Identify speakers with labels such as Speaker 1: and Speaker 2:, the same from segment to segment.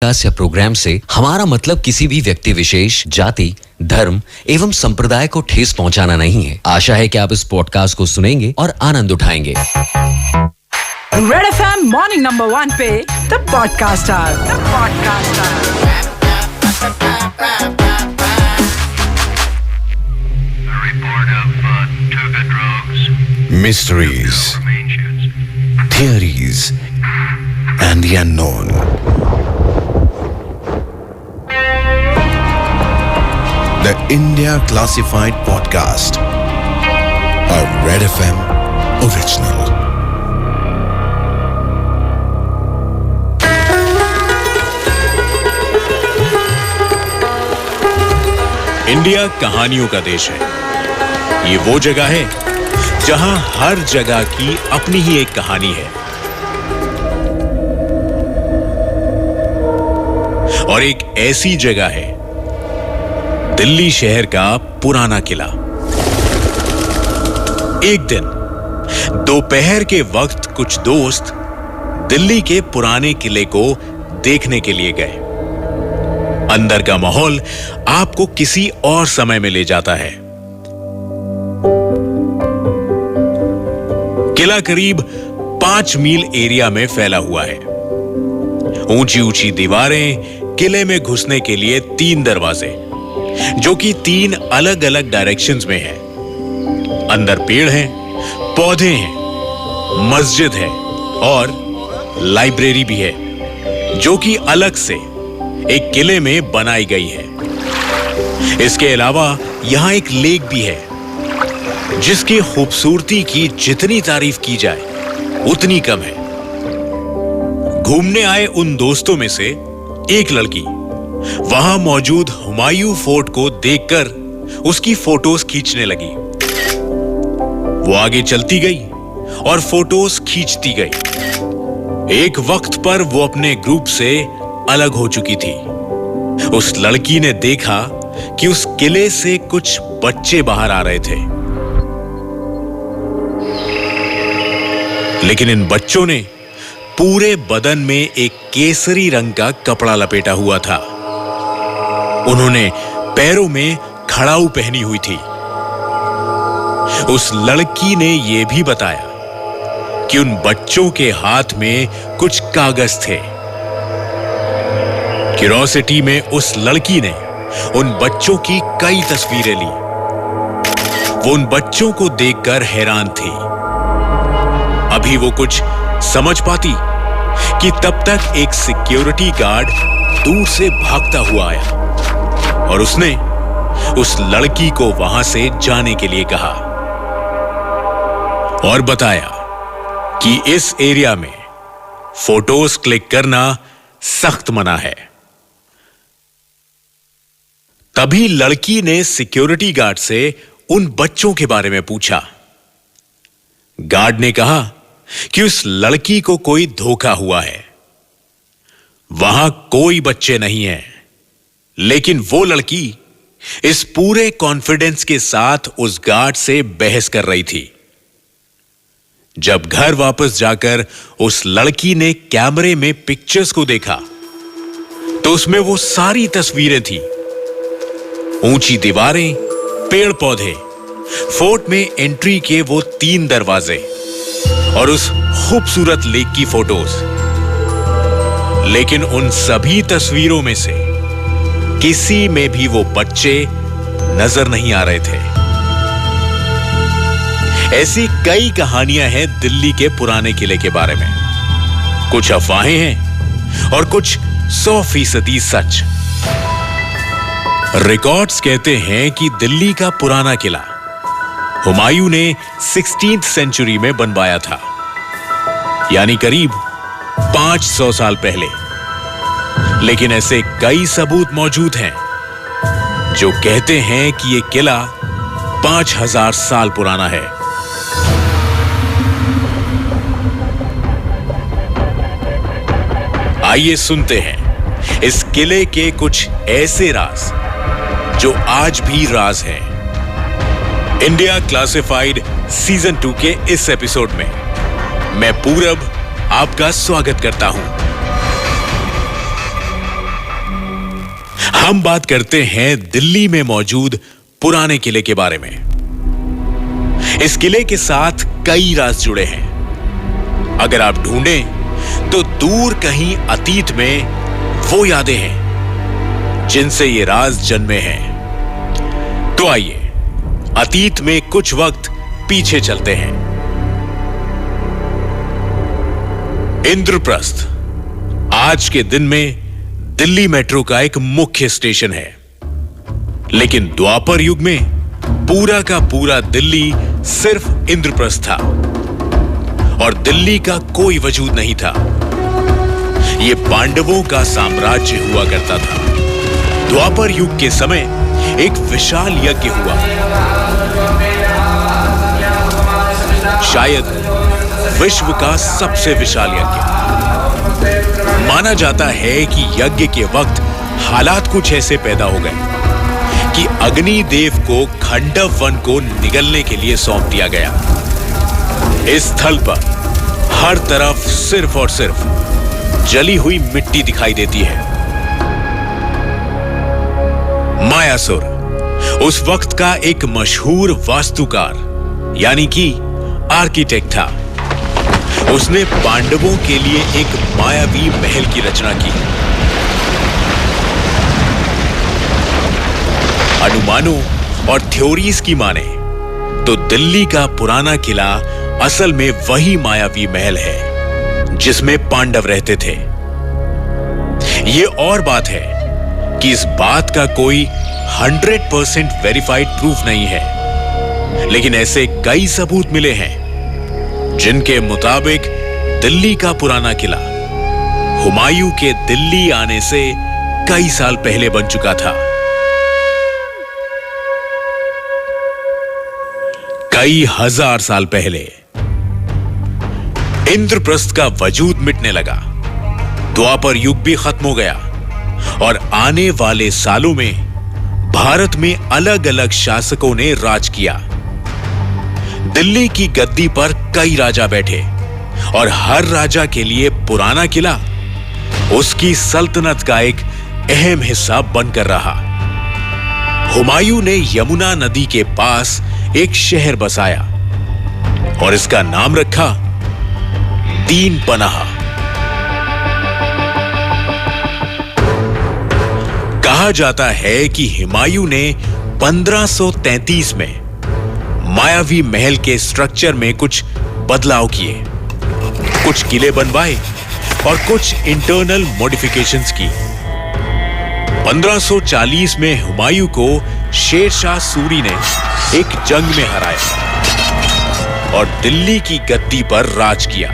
Speaker 1: या प्रोग्राम से हमारा मतलब किसी भी व्यक्ति विशेष, जाति, धर्म एवं संप्रदाय को ठेस पहुंचाना नहीं है। आशा है कि आप इस पॉडकास्ट को सुनेंगे और आनंद उठाएंगे।
Speaker 2: रेड एफएम मॉर्निंग नंबर 1 पे the podcaster.
Speaker 3: Mysteries, theories, and the unknown. The India Classified Podcast, a Red FM original.
Speaker 4: India कहानियों का देश है। ये वो जगह है जहां हर जगह की अपनी ही एक कहानी है। और एक ऐसी जगह है, दिल्ली शहर का पुराना किला। एक दिन दोपहर के वक्त कुछ दोस्त दिल्ली के पुराने किले को देखने के लिए गए। अंदर का माहौल आपको किसी और समय में ले जाता है। किला करीब 5 मील एरिया में फैला हुआ है। ऊंची ऊंची दीवारें, किले में घुसने के लिए 3 दरवाजे, जो कि 3 अलग अलग डायरेक्शंस में हैं। अंदर पेड़ हैं, पौधे हैं, मस्जिद है और लाइब्रेरी भी है, जो कि अलग से एक किले में बनाई गई है। इसके अलावा यहां एक लेक भी है, जिसकी खूबसूरती की जितनी तारीफ की जाए उतनी कम है। घूमने आए उन दोस्तों में से एक लड़की वहां मौजूद हुमायूं फोर्ट को देखकर उसकी फोटोज खींचने लगी। वो आगे चलती गई और फोटोज खींचती गई। एक वक्त पर वो अपने ग्रुप से अलग हो चुकी थी। उस लड़की ने देखा कि उस किले से कुछ बच्चे बाहर आ रहे थे, लेकिन इन बच्चों ने पूरे बदन में एक केसरी रंग का कपड़ा लपेटा हुआ था। उन्होंने पैरों में खड़ाऊ पहनी हुई थी। उस लड़की ने यह भी बताया कि उन बच्चों के हाथ में कुछ कागज थे। क्यूरोसिटी में उस लड़की ने उन बच्चों की कई तस्वीरें ली। वो उन बच्चों को देखकर हैरान थी। अभी वो कुछ समझ पाती कि तब तक एक सिक्योरिटी गार्ड दूर से भागता हुआ आया और उसने उस लड़की को वहां से जाने के लिए कहा और बताया कि इस एरिया में फोटोज क्लिक करना सख्त मना है। तभी लड़की ने सिक्योरिटी गार्ड से उन बच्चों के बारे में पूछा। गार्ड ने कहा कि उस लड़की को कोई धोखा हुआ है, वहां कोई बच्चे नहीं हैं। लेकिन वो लड़की इस पूरे कॉन्फिडेंस के साथ उस गार्ड से बहस कर रही थी। जब घर वापस जाकर उस लड़की ने कैमरे में पिक्चर्स को देखा तो उसमें वो सारी तस्वीरें थी। ऊंची दीवारें, पेड़ पौधे, फोर्ट में एंट्री के वो 3 दरवाजे और उस खूबसूरत लेक की फोटोज। लेकिन उन सभी तस्वीरों में से किसी में भी वो बच्चे नजर नहीं आ रहे थे। ऐसी कई कहानियां हैं दिल्ली के पुराने किले के बारे में। कुछ अफवाहें हैं और कुछ 100% सच। रिकॉर्ड्स कहते हैं कि दिल्ली का पुराना किला हुमायूं ने 16th सेंचुरी में बनवाया था, यानी करीब 500 साल पहले। लेकिन ऐसे कई सबूत मौजूद हैं जो कहते हैं कि यह किला 5000 साल पुराना है। आइए सुनते हैं इस किले के कुछ ऐसे राज जो आज भी राज हैं। इंडिया क्लासिफाइड सीजन 2 के इस एपिसोड में मैं पूरब आपका स्वागत करता हूं। हम बात करते हैं दिल्ली में मौजूद पुराने किले के बारे में। इस किले के साथ कई राज जुड़े हैं। अगर आप ढूंढें तो दूर कहीं अतीत में वो यादें हैं जिनसे ये राज जन्मे हैं। तो आइए अतीत में कुछ वक्त पीछे चलते हैं। इंद्रप्रस्थ आज के दिन में दिल्ली मेट्रो का एक मुख्य स्टेशन है, लेकिन द्वापर युग में पूरा का पूरा दिल्ली सिर्फ इंद्रप्रस्थ था और दिल्ली का कोई वजूद नहीं था। यह पांडवों का साम्राज्य हुआ करता था। द्वापर युग के समय एक विशाल यज्ञ हुआ, शायद विश्व का सबसे विशाल यज्ञ। माना जाता है कि यज्ञ के वक्त हालात कुछ ऐसे पैदा हो गए कि अग्नि देव को खंडव वन को निगलने के लिए सौंप दिया गया। इस स्थल पर हर तरफ सिर्फ और सिर्फ जली हुई मिट्टी दिखाई देती है। मायासुर उस वक्त का एक मशहूर वास्तुकार यानी कि आर्किटेक्ट था। उसने पांडवों के लिए एक मायावी महल की रचना की। अनुमानों और थ्योरीज की माने तो दिल्ली का पुराना किला असल में वही मायावी महल है जिसमें पांडव रहते थे। यह और बात है कि इस बात का कोई 100% वेरीफाइड प्रूफ नहीं है, लेकिन ऐसे कई सबूत मिले हैं जिनके मुताबिक दिल्ली का पुराना किला हुमायूं के दिल्ली आने से कई साल पहले बन चुका था। कई हजार साल पहले इंद्रप्रस्थ का वजूद मिटने लगा। द्वापर युग भी खत्म हो गया और आने वाले सालों में भारत में अलग अलग शासकों ने राज किया। दिल्ली की गद्दी पर कई राजा बैठे और हर राजा के लिए पुराना किला उसकी सल्तनत का एक अहम हिस्सा बनकर रहा। हुमायूं ने यमुना नदी के पास एक शहर बसाया और इसका नाम रखा दीन पनाह। कहा जाता है कि हुमायूं ने 1533 में मायावी महल के स्ट्रक्चर में कुछ बदलाव किए, कुछ किले बनवाए और कुछ इंटरनल मॉडिफिकेशंस की। 1540 में हुमायूं को शेरशाह सूरी ने एक जंग में हराया और दिल्ली की गद्दी पर राज किया।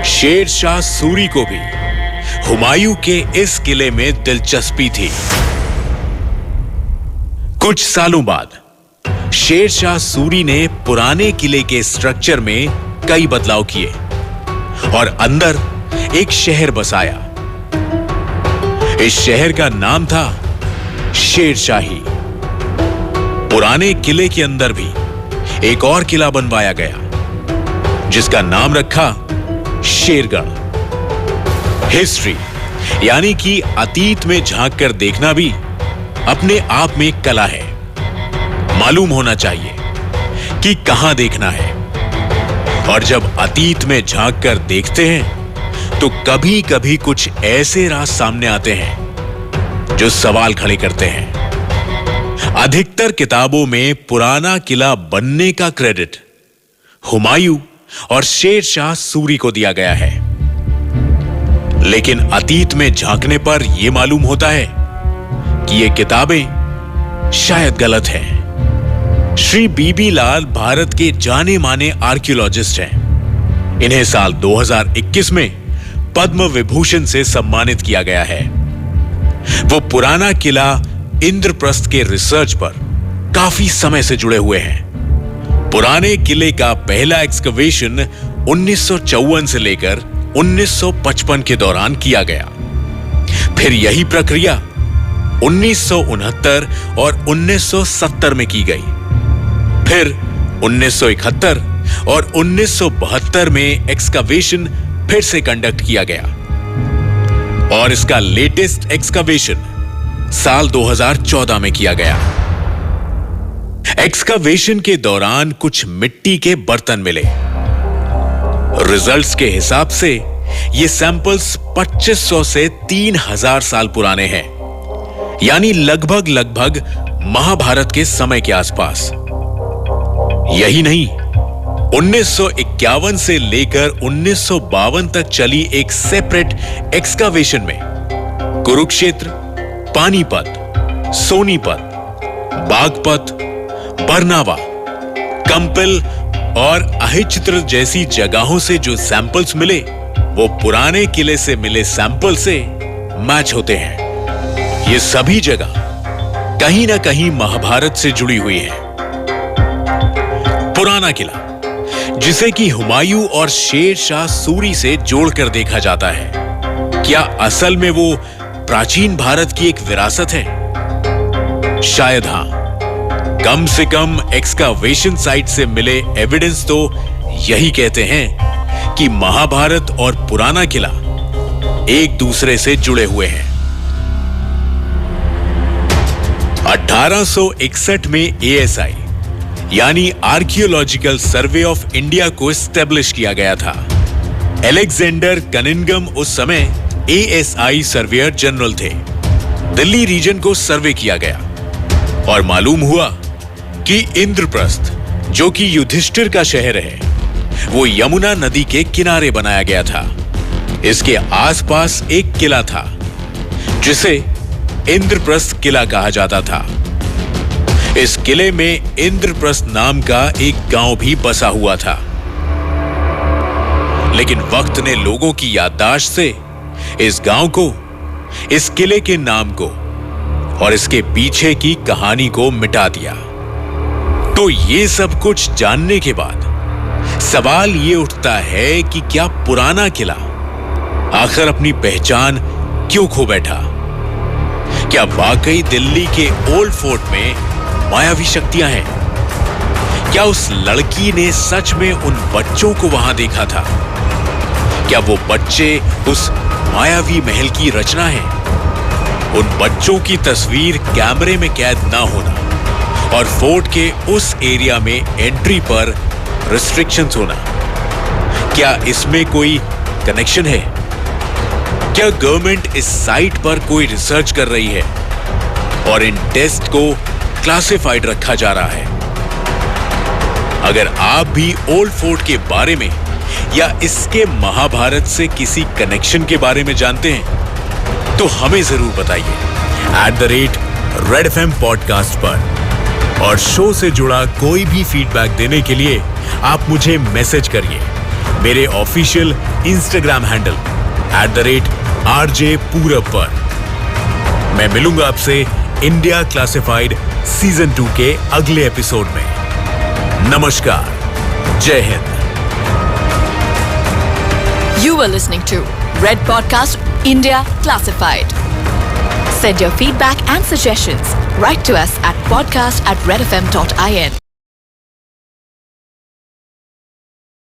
Speaker 4: शेरशाह सूरी को भी हुमायूं के इस किले में दिलचस्पी थी। कुछ सालों बाद शेरशाह सूरी ने पुराने किले के स्ट्रक्चर में कई बदलाव किए और अंदर एक शहर बसाया। इस शहर का नाम था शेरशाही। पुराने किले के अंदर भी एक और किला बनवाया गया जिसका नाम रखा शेरगढ़। हिस्ट्री यानी कि अतीत में झांक कर देखना भी अपने आप में एक कला है। मालूम होना चाहिए कि कहां देखना है, और जब अतीत में झांक कर देखते हैं तो कभी कभी कुछ ऐसे राज सामने आते हैं जो सवाल खड़े करते हैं। अधिकतर किताबों में पुराना किला बनने का क्रेडिट हुमायूं और शेरशाह सूरी को दिया गया है, लेकिन अतीत में झांकने पर यह मालूम होता है कि ये किताबें शायद गलत हैं। श्री बीबी लाल भारत के जाने माने आर्कियोलॉजिस्ट हैं। इन्हें साल 2021 में पद्म विभूषण से सम्मानित किया गया है। वो पुराना किला इंद्रप्रस्थ के रिसर्च पर काफी समय से जुड़े हुए हैं। पुराने किले का पहला एक्सकवेशन 1954 से लेकर 1955 के दौरान किया गया। फिर यही प्रक्रिया 1969 और 1970 में की गई। फिर 1971 और 1972 में एक्सकवेशन फिर से कंडक्ट किया गया और इसका लेटेस्ट एक्सकवेशन साल 2014 में किया गया। एक्सकवेशन के दौरान कुछ मिट्टी के बर्तन मिले। रिजल्ट्स के हिसाब से ये सैंपल्स 2500 से 3000 साल पुराने हैं, यानी लगभग महाभारत के समय के आसपास। यही नहीं, 1951 से लेकर 1952 तक चली एक सेपरेट एक्सकवेशन में कुरुक्षेत्र, पानीपत, सोनीपत, बागपत, बरनावा, कंपिल और अहिचित्र जैसी जगहों से जो सैंपल्स मिले वो पुराने किले से मिले सैंपल से मैच होते हैं। ये सभी जगह कहीं ना कहीं महाभारत से जुड़ी हुई है। पुराना किला, जिसे कि हुमायूं और शेर शाह सूरी से जोड़कर देखा जाता है, क्या असल में वो प्राचीन भारत की एक विरासत है? शायद हां। कम से कम एक्सकवेशन साइट से मिले एविडेंस तो यही कहते हैं कि महाभारत और पुराना किला एक दूसरे से जुड़े हुए हैं। 1861 में ASI यानी आर्कियोलॉजिकल सर्वे ऑफ इंडिया को एस्टेब्लिश किया गया था। एलेक्जेंडर कनिंगम उस समय ASI सर्वेयर जनरल थे। दिल्ली रीजन को सर्वे किया गया और मालूम हुआ कि इंद्रप्रस्थ, जो कि युधिष्ठिर का शहर है, वो यमुना नदी के किनारे बनाया गया था। इसके आसपास एक किला था जिसे इंद्रप्रस्थ किला कहा जाता था। इस किले में इंद्रप्रस्थ नाम का एक गांव भी बसा हुआ था, लेकिन वक्त ने लोगों की याददाश्त से इस गांव को, इस किले के नाम को और इसके पीछे की कहानी को मिटा दिया। तो ये सब कुछ जानने के बाद सवाल ये उठता है कि क्या पुराना किला आखिर अपनी पहचान क्यों खो बैठा? क्या वाकई दिल्ली के ओल्ड फोर्ट में मायावी शक्तियां हैं? क्या उस लड़की ने सच में उन बच्चों को वहां देखा था? क्या वो बच्चे उस मायावी महल की रचना है? उन बच्चों की तस्वीर कैमरे में कैद ना होना और फोर्ट के उस एरिया में एंट्री पर रिस्ट्रिक्शंस होना, क्या इसमें कोई कनेक्शन है? क्या गवर्नमेंट इस साइट पर कोई रिसर्च कर रही है और इन टेस्ट को क्लासिफाइड रखा जा रहा है? अगर आप भी ओल्ड फोर्ट के बारे में या इसके महाभारत से किसी कनेक्शन के बारे में जानते हैं तो हमें जरूर बताइए @Red FM पॉडकास्ट पर। और शो से जुड़ा कोई भी फीडबैक देने के लिए आप मुझे मैसेज करिए मेरे ऑफिशियल इंस्टाग्राम हैंडल @RJ पूरब पर। मैं मिलूंगा आपसे इंडिया क्लासिफाइड सीजन 2 के अगले एपिसोड में। नमस्कार, जय Hind.
Speaker 5: You were listening to Red Podcast India Classified. Send your feedback and suggestions. Write to us at podcast@redfm.in.